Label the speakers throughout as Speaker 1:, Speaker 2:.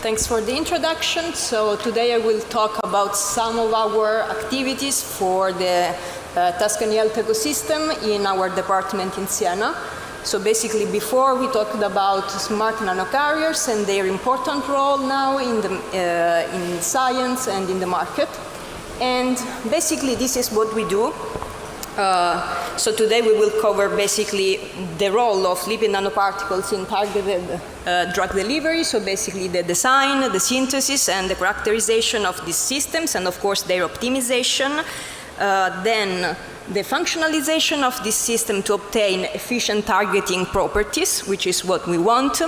Speaker 1: Thanks for the introduction. So today I will talk about some of our activities for the Tuscany Health Ecosystem in our department in Siena. So basically before we talked about smart nanocarriers and their important role now in science and in the market. And basically this is what we do. So today we will cover basically the role of lipid nanoparticles in targeted drug delivery, so basically the design, the synthesis and the characterization of these systems and of course their optimization. Then the functionalization of this system to obtain efficient targeting properties, which is what we want,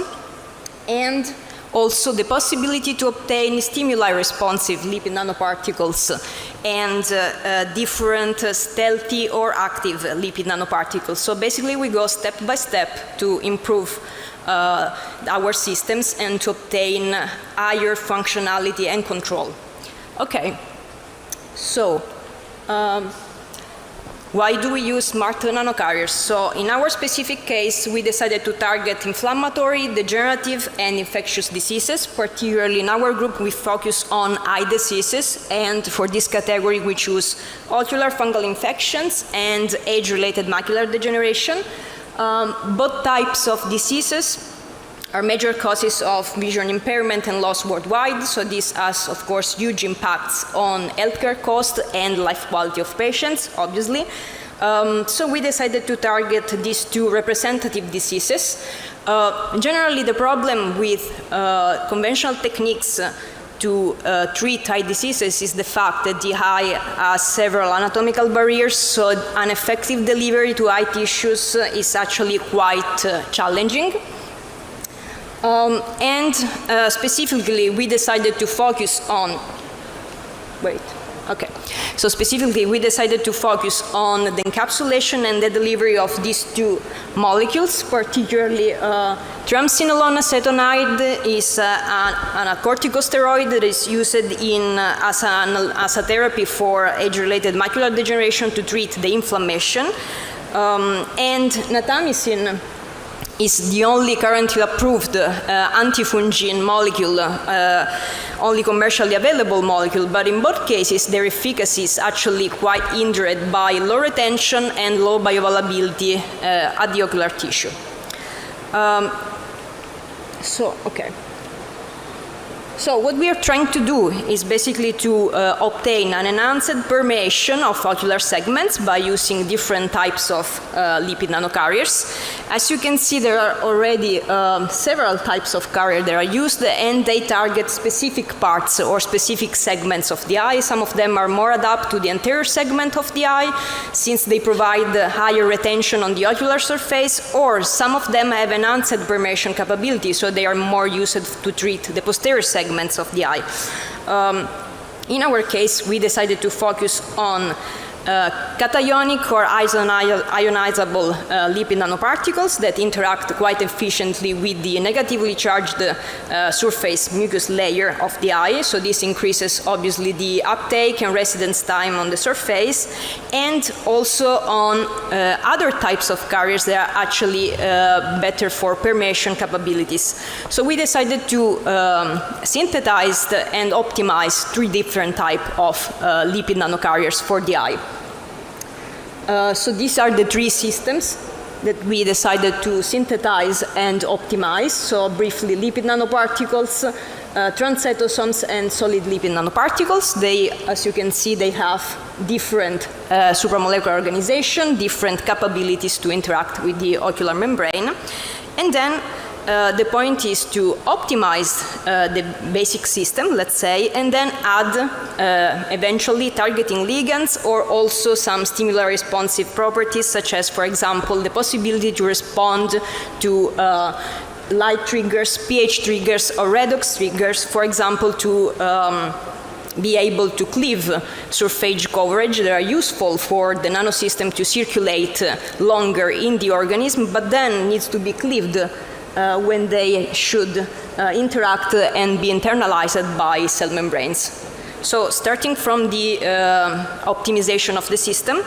Speaker 1: and also the possibility to obtain stimuli-responsive lipid nanoparticles and different stealthy or active lipid nanoparticles. So basically we go step by step to improve our systems and to obtain higher functionality and control. Okay, so why do we use smart nanocarriers? So in our specific case, we decided to target inflammatory, degenerative, and infectious diseases. Particularly in our group, we focus on eye diseases, and for this category, we choose ocular fungal infections and age-related macular degeneration. Both types of diseases are major causes of vision impairment and loss worldwide, so this has, of course, huge impacts on healthcare costs and life quality of patients, obviously. So we decided to target these two representative diseases. Generally, the problem with conventional techniques to treat eye diseases is the fact that the eye has several anatomical barriers, so an effective delivery to eye tissues is actually quite challenging. Specifically, we decided to focus on, So specifically, we decided to focus on the encapsulation and the delivery of these two molecules, particularly triamcinolone acetonide is a corticosteroid that is used as a therapy for age-related macular degeneration to treat the inflammation, and natamycin is the only currently approved antifungin molecule, only commercially available molecule, but in both cases their efficacy is actually quite hindered by low retention and low bioavailability at the ocular tissue. So what we are trying to do is basically to obtain an enhanced permeation of ocular segments by using different types of lipid nanocarriers. As you can see, there are already several types of carrier that are used, and they target specific parts or specific segments of the eye. Some of them are more adapted to the anterior segment of the eye, since they provide higher retention on the ocular surface, or some of them have enhanced permeation capability, so they are more used to treat the posterior segments of the eye. In our case, we decided to focus on cationic or ionizable lipid nanoparticles that interact quite efficiently with the negatively charged surface mucous layer of the eye. So this increases obviously the uptake and residence time on the surface, and also on other types of carriers that are actually better for permeation capabilities. So we decided to synthesize and optimize three different types of lipid nanocarriers for the eye. So these are the three systems that we decided to synthesize and optimize. So briefly, lipid nanoparticles, transcytosomes, and solid lipid nanoparticles. They, as you can see, they have different supramolecular organization, different capabilities to interact with the ocular membrane. And then the point is to optimize the basic system, let's say, and then add eventually targeting ligands or also some stimuli-responsive properties, such as, for example, the possibility to respond to light triggers, pH triggers, or redox triggers, for example, to be able to cleave surface coverage that are useful for the nanosystem to circulate longer in the organism, but then needs to be cleaved when they should interact and be internalized by cell membranes. So starting from the optimization of the system,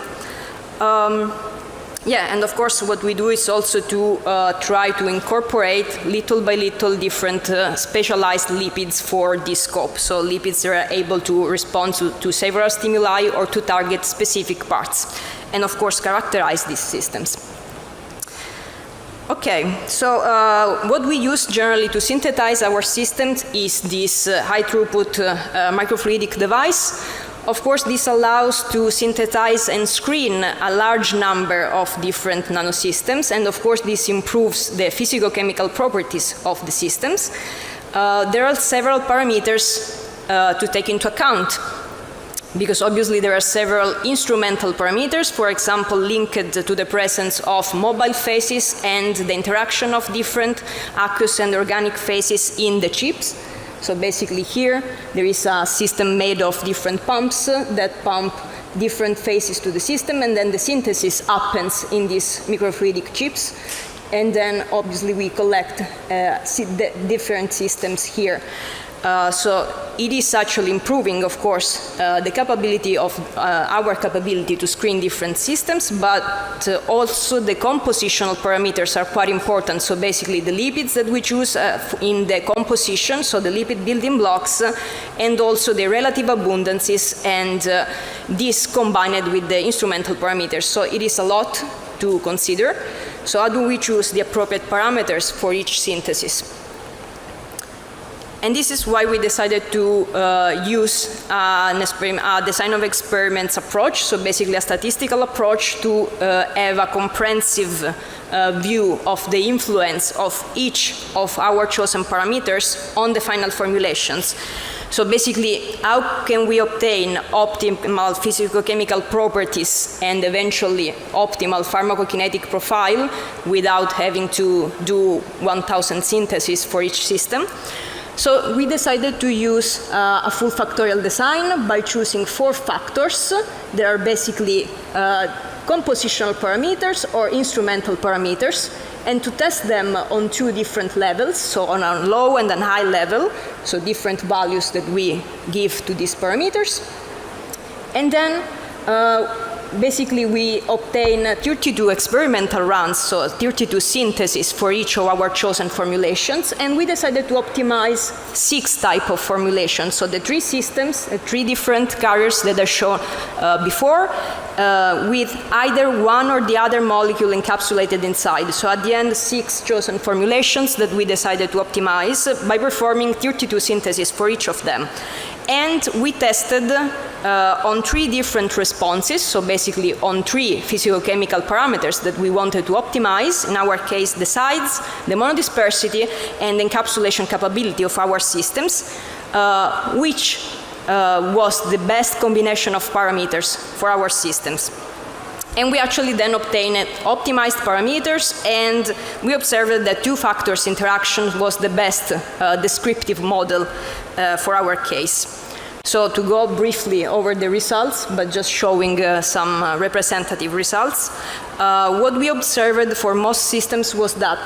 Speaker 1: Yeah, and of course what we do is also to try to incorporate little by little different specialized lipids for this scope. So lipids are able to respond to several stimuli or to target specific parts, and of course characterize these systems. Okay, so what we use generally to synthesize our systems is this high throughput microfluidic device. Of course, this allows to synthesize and screen a large number of different nanosystems, and of course this improves the physicochemical properties of the systems. There are several parameters to take into account, because obviously there are several instrumental parameters, for example, linked to the presence of mobile phases and the interaction of different aqueous and organic phases in the chips. So basically here there is a system made of different pumps that pump different phases to the system, and then the synthesis happens in these microfluidic chips, and then obviously we collect different systems here. So it is actually improving, of course, the capability of our capability to screen different systems, but also the compositional parameters are quite important. So basically the lipids that we choose in the composition, so the lipid building blocks, and also the relative abundances, and this combined with the instrumental parameters. So it is a lot to consider. So how do we choose the appropriate parameters for each synthesis? And this is why we decided to use a design of experiments approach, so basically a statistical approach to have a comprehensive view of the influence of each of our chosen parameters on the final formulations. So basically, how can we obtain optimal physicochemical properties and eventually optimal pharmacokinetic profile without having to do 1,000 syntheses for each system? So we decided to use a full factorial design by choosing 4 factors. They are basically compositional parameters or instrumental parameters, and to test them on 2 different levels, so on a low and a high level, so different values that we give to these parameters. And then basically we obtain 32 experimental runs, so 32 syntheses for each of our chosen formulations, and we decided to optimize 6 types of formulations. So the 3 systems, 3 different carriers that I showed before, with either one or the other molecule encapsulated inside. So at the end, 6 chosen formulations that we decided to optimize by performing 32 syntheses for each of them. And we tested on 3 different responses, so basically on 3 physicochemical parameters that we wanted to optimize, in our case the size, the monodispersity, and the encapsulation capability of our systems, which was the best combination of parameters for our systems. And we actually then obtained optimized parameters, and we observed that 2 factors interaction was the best descriptive model for our case. So to go briefly over the results, but just showing some representative results, what we observed for most systems was that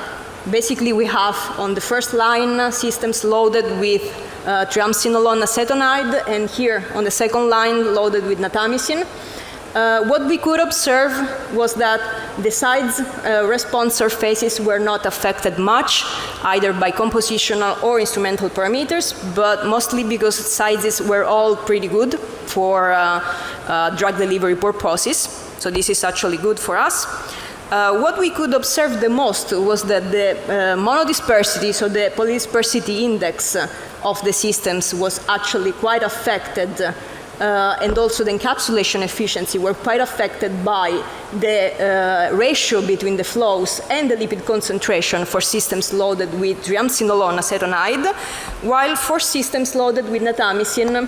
Speaker 1: basically we have on the first line systems loaded with triamcinolone acetonide, and here on the second line loaded with natamycin. What we could observe was that the sides response surfaces were not affected much, either by compositional or instrumental parameters, but mostly because sizes were all pretty good for drug delivery purposes. So this is actually good for us. What we could observe the most was that the monodispersity, so the polydispersity index of the systems was actually quite affected, and also the encapsulation efficiency were quite affected by the ratio between the flows and the lipid concentration for systems loaded with triamcinolone acetonide, while for systems loaded with natamycin,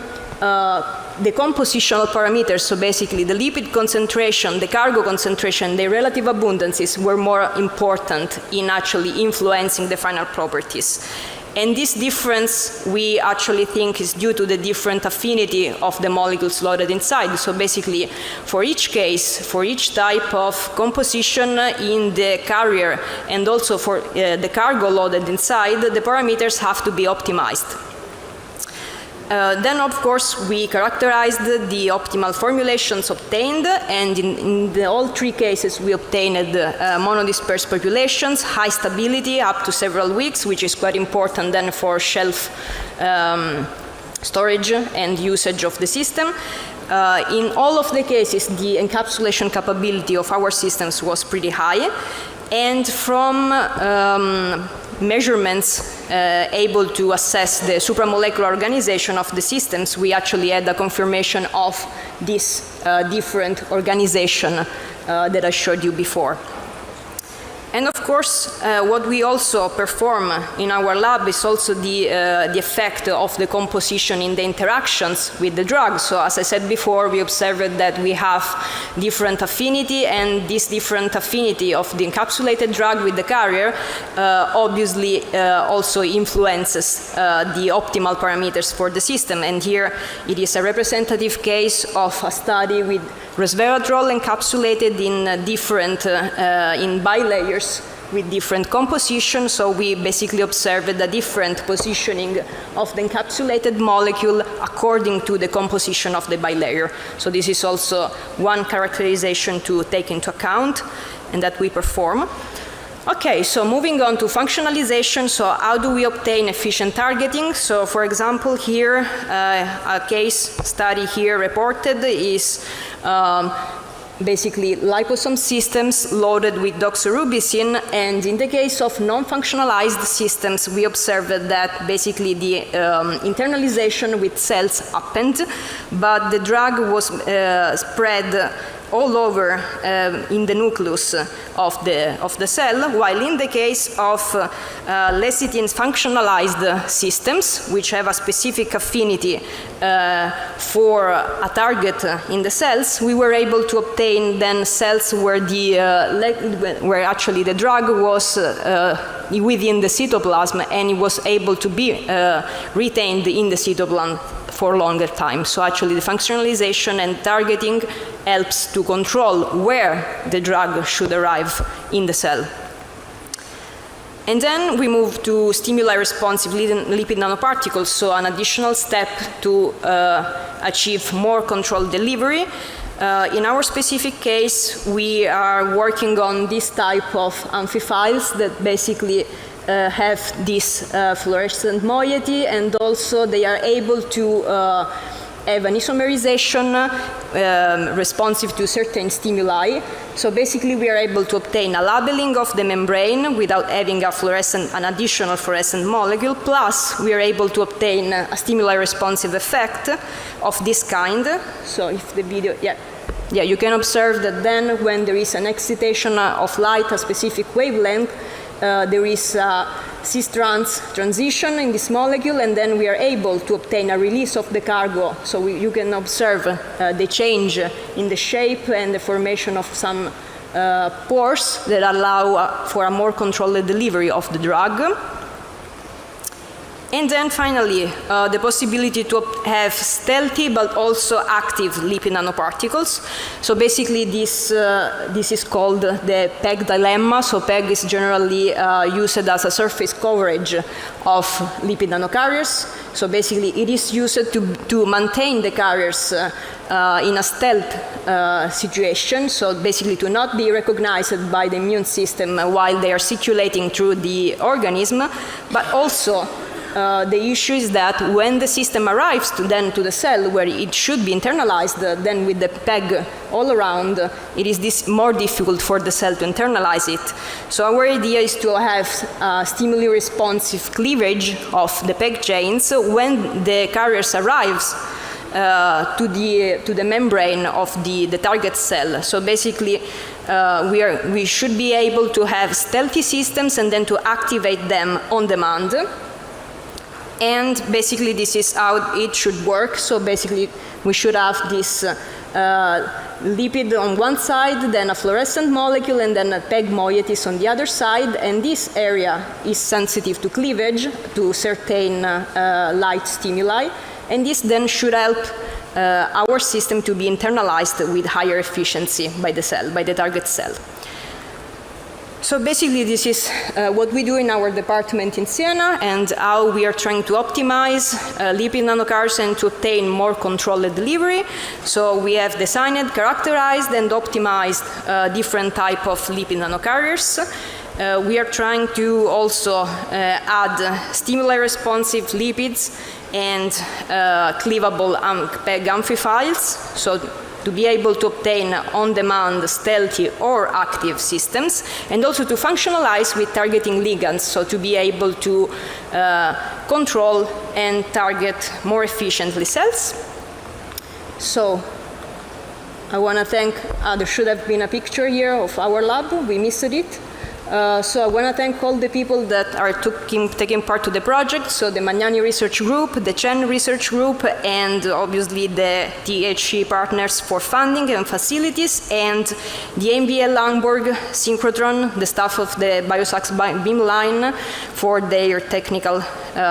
Speaker 1: the compositional parameters, so basically the lipid concentration, the cargo concentration, the relative abundances were more important in actually influencing the final properties. And this difference we actually think is due to the different affinity of the molecules loaded inside. So basically, for each case, for each type of composition in the carrier, and also for the cargo loaded inside, the parameters have to be optimized. Then, of course, we characterized the optimal formulations obtained, and in all three cases, we obtained monodispersed populations, high stability up to several weeks, which is quite important then for shelf storage and usage of the system. In all of the cases, the encapsulation capability of our systems was pretty high, and from measurements able to assess the supramolecular organization of the systems, we actually had a confirmation of this different organization that I showed you before. And of course, what we also perform in our lab is also the effect of the composition in the interactions with the drug. So as I said before, we observed that we have different affinity, and this different affinity of the encapsulated drug with the carrier obviously also influences the optimal parameters for the system. And here it is a representative case of a study with resveratrol encapsulated in different, in bilayers with different composition. So we basically observed a different positioning of the encapsulated molecule according to the composition of the bilayer. So this is also one characterization to take into account and that we perform. Okay, so moving on to functionalization. So how do we obtain efficient targeting? So for example, here, a case study here reported is basically liposome systems loaded with doxorubicin, and in the case of non-functionalized systems, we observed that basically the internalization with cells happened, but the drug was spread all over in the nucleus of the cell, while in the case of lecithin functionalized systems, which have a specific affinity for a target in the cells, we were able to obtain then cells where where actually the drug was within the cytoplasm, and it was able to be retained in the cytoplasm for longer time. So actually the functionalization and targeting helps to control where the drug should arrive in the cell. And then we move to stimuli-responsive lipid nanoparticles, so an additional step to achieve more controlled delivery. In our specific case, we are working on this type of amphiphiles that basically have this fluorescent moiety, and also they are able to have an isomerization responsive to certain stimuli. So basically we are able to obtain a labeling of the membrane without having an additional fluorescent molecule, plus we are able to obtain a stimuli responsive effect of this kind. So if the video, yeah, you can observe that then when there is an excitation of light, a specific wavelength, there is a cis-trans transition in this molecule, and then we are able to obtain a release of the cargo. So you can observe the change in the shape and the formation of some pores that allow for a more controlled delivery of the drug. And then finally, the possibility to have stealthy but also active lipid nanoparticles. So basically this is called the PEG dilemma. So PEG is generally used as a surface coverage of lipid nanocarriers. So basically it is used to maintain the carriers in a stealth situation, so basically to not be recognized by the immune system while they are circulating through the organism, but also the issue is that when the system arrives to the cell where it should be internalized, then with the PEG all around, it is more difficult for the cell to internalize it. So our idea is to have stimuli-responsive cleavage of the PEG chains when the carriers arrives to the membrane of the target cell. So basically, we should be able to have stealthy systems and then to activate them on demand. And basically this is how it should work. So basically we should have this lipid on one side, then a fluorescent molecule, and then a PEG moieties on the other side. And this area is sensitive to cleavage to certain light stimuli. And this then should help our system to be internalized with higher efficiency by the cell, by the target cell. So basically this is what we do in our department in Siena and how we are trying to optimize lipid nanocars and to obtain more controlled delivery. So we have designed, characterized and optimized different type of lipid nanocarriers. We are trying to also add stimuli responsive lipids and cleavable PEG amphiphiles. So to be able to obtain on-demand stealthy or active systems, and also to functionalize with targeting ligands, so to be able to control and target more efficiently cells. So I want to thank, there should have been a picture here of our lab, we missed it. So I want to thank all the people that are taking part to the project, so the Magnani Research Group, the Chen Research Group, and obviously the THC partners for funding and facilities, and the MBL Hamburg Synchrotron, the staff of the BioSax beam line for their technical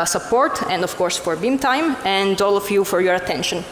Speaker 1: support, and of course for beam time, and all of you for your attention.